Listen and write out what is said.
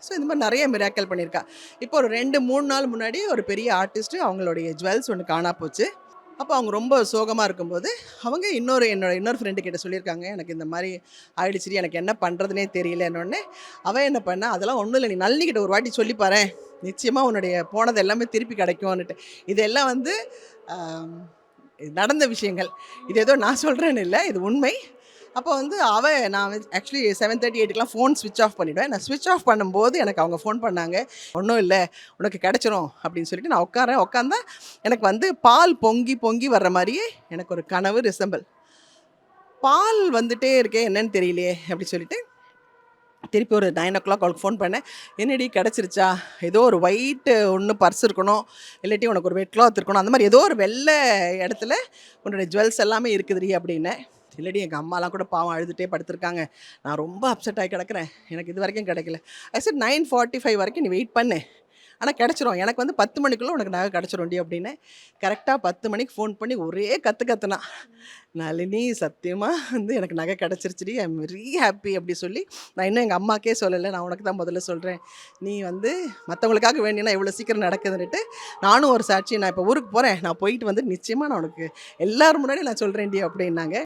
So இந்த மாதிரி நிறைய மிராக்கல் பண்ணியிருக்கா. இப்போ ஒரு 2-3 நாள் முன்னாடி ஒரு பெரிய ஆர்டிஸ்ட்டு அவங்களுடைய ஜுவல்ஸ் ஒன்று காணா போச்சு. அப்போ அவங்க ரொம்ப சோகமாக இருக்கும்போது அவங்க என்னோட இன்னொரு ஃப்ரெண்டு கிட்ட சொல்லியிருக்காங்க, எனக்கு இந்த மாதிரி ஆயிடுச்சுடி, எனக்கு என்ன பண்ணுறதுனே தெரியலன்னொடனே அவன் என்ன பண்ணா, அதெல்லாம் ஒன்றும் இல்லை, நீ நளினிக்கிட்ட ஒரு வாட்டி சொல்லி பாரேன், நிச்சயமாக உன்னுடைய போனது எல்லாமே திருப்பி கிடைக்கும்னுட்டு. இதெல்லாம் வந்து ஆம், நடந்த விஷயங்கள். இது ஏதோ நான் சொல்கிறேன்னு இல்லை, இது உண்மை. அப்போ வந்து நான் ஆக்சுவலி 7:30 8க்குலாம் ஃபோன் ஸ்விட்ச் ஆஃப் பண்ணிவிடுவேன். நான் ஸ்விட்ச் ஆஃப் பண்ணும்போது எனக்கு அவங்க ஃபோன் பண்ணாங்க. ஒன்றும் இல்லை, உனக்கு கிடச்சிரும் அப்படின்னு சொல்லிட்டு நான் உட்காந்தா எனக்கு வந்து பால் பொங்கி பொங்கி வர்ற மாதிரியே எனக்கு ஒரு கனவு ரிசம்பிள். பால் வந்துட்டே இருக்கே, என்னன்னு தெரியலையே அப்படி சொல்லிட்டு திருப்பி ஒரு 9 அவளுக்கு ஃபோன் பண்ணேன். என்னடி கிடச்சிருச்சா? ஏதோ ஒரு ஒயிட்டு ஒன்று பர்ஸ் இருக்கணும், இல்லாட்டி உனக்கு ஒரு வெட் கிளாத் இருக்கணும், அந்த மாதிரி ஏதோ ஒரு வெள்ளை இடத்துல உன்னுடைய ஜுவல்ஸ் எல்லாமே இருக்குதுடி அப்படின்னேன். இல்லடி, எங்கள் அம்மாலாம் கூட பாவம் அழுதுகிட்டே படுத்திருக்காங்க, நான் ரொம்ப அப்செட் ஆகி கிடக்கிறேன், எனக்கு இது வரைக்கும் கிடைக்கல. ஐ செட் 9:45 வரைக்கும் நீ வெயிட் பண்ணு, ஆனால் கிடச்சிரும், எனக்கு வந்து 10 மணிக்குள்ளே உனக்கு நகை கிடச்சிரும்டி அப்படின்னு. கரெக்டாக 10 மணிக்கு ஃபோன் பண்ணி ஒரே கத்துனா, நளினி சத்தியமாக வந்து எனக்கு நகை கிடச்சிருச்சுடி, ஐ எம் வெரி ஹாப்பி அப்படி சொல்லி. நான் இன்னும் எங்கள் அம்மாக்கே சொல்லலை, நான் உனக்கு தான் முதல்ல சொல்கிறேன். நீ வந்து மற்றவங்களுக்காக வேண்டினா இவ்வளோ சீக்கிரம் நடக்குதுன்னுட்டு. நானும் ஒரு சாட்சி, நான் இப்போ ஊருக்கு போகிறேன், நான் போயிட்டு வந்து நிச்சயமாக நான் உனக்கு எல்லாரும் முன்னாடி நான் சொல்கிறேன்டி அப்படின்னாங்க.